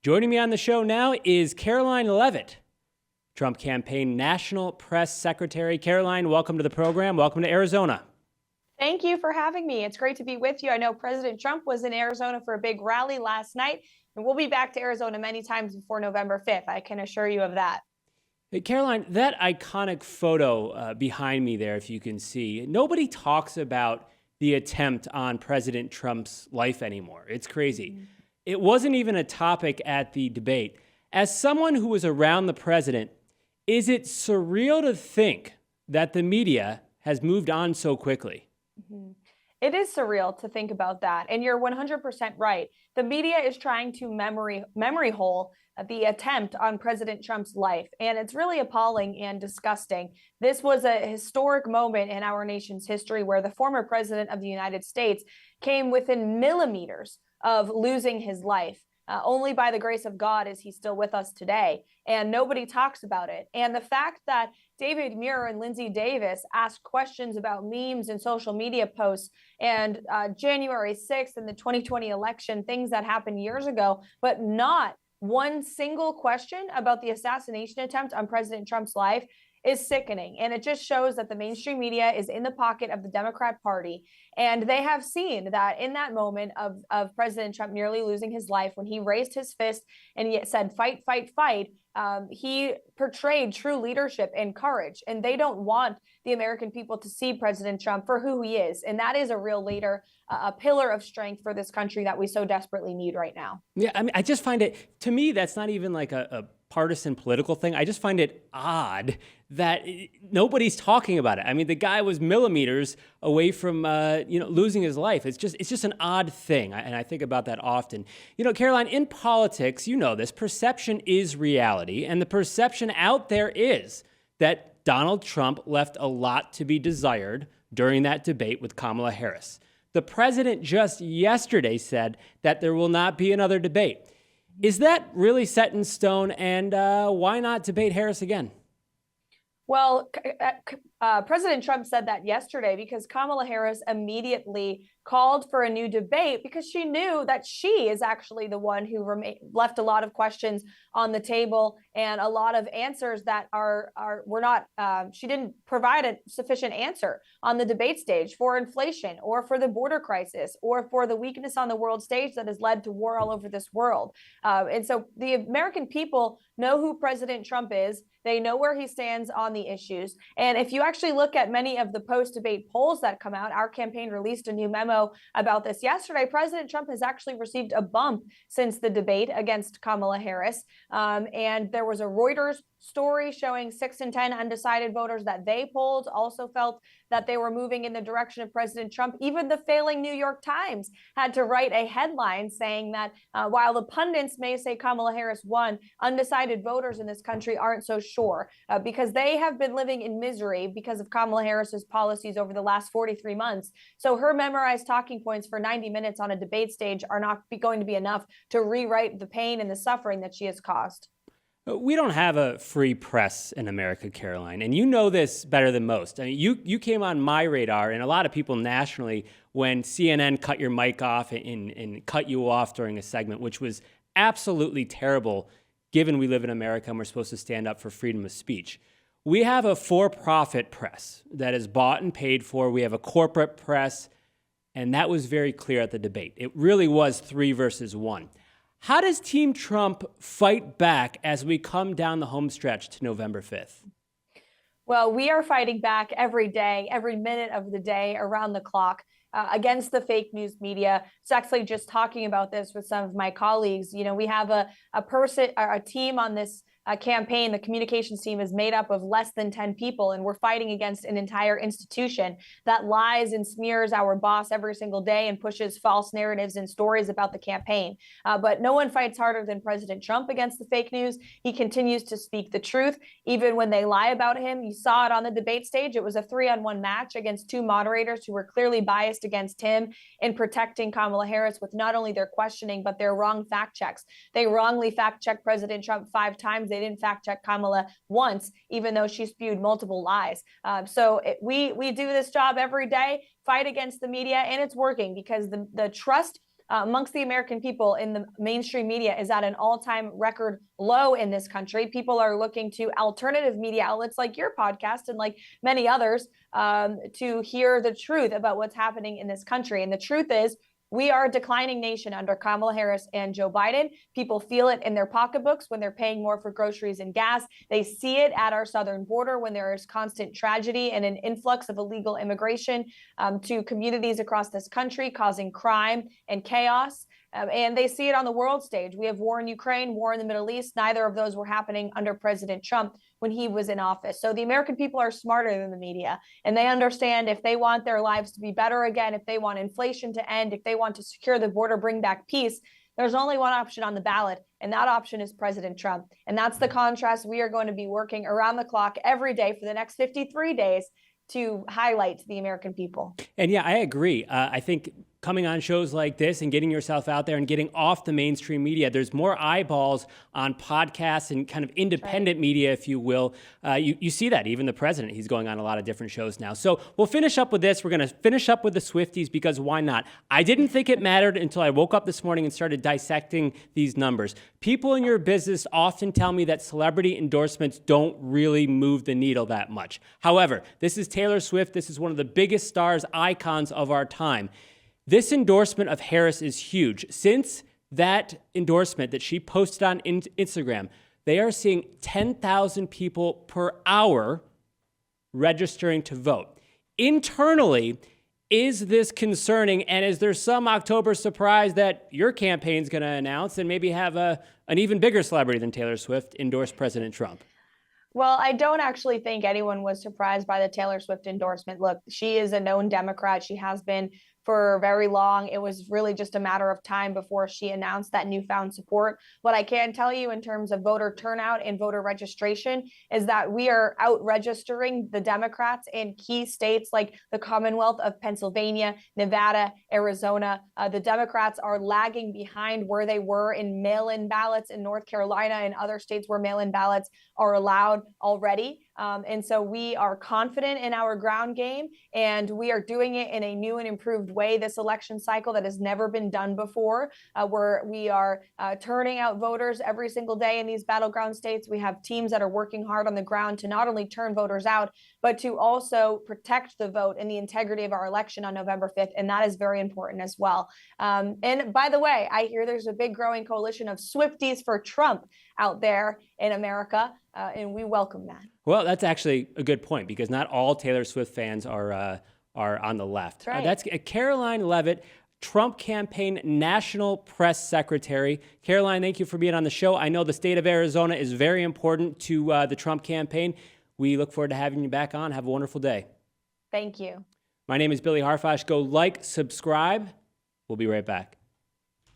Joining me on the show now is Karoline Leavitt, Trump campaign national press secretary. Karoline, welcome to the program. Welcome to Arizona. Thank you for having me. It's great to be with you. I know President Trump was in Arizona for a big rally last night, and we'll be back to Arizona many times before November 5th. I can assure you of that. Hey, Karoline, that iconic photo behind me there, if you can see, nobody talks about the attempt on President Trump's life anymore. It's crazy. It wasn't even a topic at the debate. As someone who was around the president, is it surreal to think that the media has moved on so quickly? It is surreal to think about that. And you're 100% right. The media is trying to memory hole the attempt on President Trump's life. And it's really appalling and disgusting. This was a historic moment in our nation's history where the former president of the United States came within millimeters of losing his life. Only by the grace of God is he still with us today. And nobody talks about it. And the fact that David Muir and Lindsay Davis asked questions about memes and social media posts and January 6th and the 2020 election, things that happened years ago, but not one single question about the assassination attempt on President Trump's life is sickening. And it just shows that the mainstream media is in the pocket of the Democrat Party. And they have seen that in that moment of President Trump nearly losing his life, when he raised his fist and he said, fight, fight, fight, he portrayed true leadership and courage. And they don't want the American people to see President Trump for who he is. And that is a real leader, a pillar of strength for this country that we so desperately need right now. Yeah, I mean, I just find it, to me, that's not even like a partisan political thing. I just find it odd that nobody's talking about it. I mean, the guy was millimeters away from losing his life. It's just an odd thing, and I think about that often. You know, Karoline, in politics, you know this, perception is reality, and the perception out there is that Donald Trump left a lot to be desired during that debate with Kamala Harris. The president just yesterday said that there will not be another debate. Is that really set in stone, and why not debate Harris again? Well, President Trump said that yesterday because Kamala Harris immediately called for a new debate because she knew that she is actually the one who left a lot of questions on the table and a lot of answers that were not, she didn't provide a sufficient answer on the debate stage for inflation or for the border crisis or for the weakness on the world stage that has led to war all over this world. And so the American people know who President Trump is. They know where he stands on the issues. And if you actually look at many of the post-debate polls that come out, our campaign released a new memo about this yesterday. President Trump has actually received a bump since the debate against Kamala Harris. And there was a Reuters story showing 6 in 10 undecided voters that they polled also felt that they were moving in the direction of President Trump. Even the failing New York Times had to write a headline saying that while the pundits may say Kamala Harris won, undecided voters in this country aren't so sure because they have been living in misery because of Kamala Harris's policies over the last 43 months. So her memorized talking points for 90 minutes on a debate stage are not going to be enough to rewrite the pain and the suffering that she has caused. We don't have a free press in America, Karoline, and you know this better than most. I mean, you came on my radar, and a lot of people nationally, when CNN cut your mic off and cut you off during a segment, which was absolutely terrible, given we live in America and we're supposed to stand up for freedom of speech. We have a for-profit press that is bought and paid for. We have a corporate press, and that was very clear at the debate. It really was 3 versus 1. How does Team Trump fight back as we come down the home stretch to November 5th? Well, we are fighting back every day, every minute of the day, around the clock, against the fake news media. It's actually just talking about this with some of my colleagues. You know, we have a team on this campaign. The communications team is made up of less than 10 people, and we're fighting against an entire institution that lies and smears our boss every single day and pushes false narratives and stories about the campaign. But no one fights harder than President Trump against the fake news. He continues to speak the truth, even when they lie about him. You saw it on the debate stage. It was a 3-on-1 match against 2 moderators who were clearly biased against him in protecting Kamala Harris with not only their questioning, but their wrong fact checks. They wrongly fact checked President Trump 5 times. They didn't fact check Kamala once, even though she spewed multiple lies. We do this job every day, fight against the media, and it's working because the trust amongst the American people in the mainstream media is at an all-time record low in this country. People are looking to alternative media outlets like your podcast and like many others to hear the truth about what's happening in this country. And the truth is, we are a declining nation under Kamala Harris and Joe Biden. People feel it in their pocketbooks when they're paying more for groceries and gas. They see it at our southern border when there is constant tragedy and an influx of illegal immigration to communities across this country, causing crime and chaos. And they see it on the world stage. We have war in Ukraine, war in the Middle East. Neither of those were happening under President Trump when he was in office. So the American people are smarter than the media, and they understand if they want their lives to be better again, if they want inflation to end, if they want to secure the border, bring back peace, there's only one option on the ballot, and that option is President Trump. And that's the contrast we are going to be working around the clock every day for the next 53 days to highlight to the American people. And yeah, I agree. I think coming on shows like this and getting yourself out there and getting off the mainstream media, there's more eyeballs on podcasts and kind of independent media, if you will. You see that. Even the president, he's going on a lot of different shows now. So we'll finish up with this. We're going to finish up with the Swifties because why not? I didn't think it mattered until I woke up this morning and started dissecting these numbers. People in your business often tell me that celebrity endorsements don't really move the needle that much. However, this is Taylor Swift. This is one of the biggest stars, icons of our time. This endorsement of Harris is huge. Since that endorsement that she posted on Instagram, they are seeing 10,000 people per hour registering to vote. Internally, is this concerning? And is there some October surprise that your campaign's going to announce and maybe have an even bigger celebrity than Taylor Swift endorse President Trump? Well, I don't actually think anyone was surprised by the Taylor Swift endorsement. Look, she is a known Democrat. She has been for very long. It was really just a matter of time before she announced that newfound support. What I can tell you in terms of voter turnout and voter registration is that we are out registering the Democrats in key states like the Commonwealth of Pennsylvania, Nevada, Arizona. The Democrats are lagging behind where they were in mail-in ballots in North Carolina and other states where mail-in ballots are allowed already. And so we are confident in our ground game, and we are doing it in a new and improved way this election cycle that has never been done before, where we are turning out voters every single day in these battleground states. We have teams that are working hard on the ground to not only turn voters out, but to also protect the vote and the integrity of our election on November 5th. And that is very important as well. And by the way, I hear there's a big growing coalition of Swifties for Trump out there in America, and we welcome that. Well, that's actually a good point because not all Taylor Swift fans are on the left. Right. That's Karoline Leavitt, Trump campaign national press secretary. Karoline, thank you for being on the show. I know the state of Arizona is very important to the Trump campaign. We look forward to having you back on. Have a wonderful day. Thank you. My name is Billy Harfash. Go like, subscribe. We'll be right back.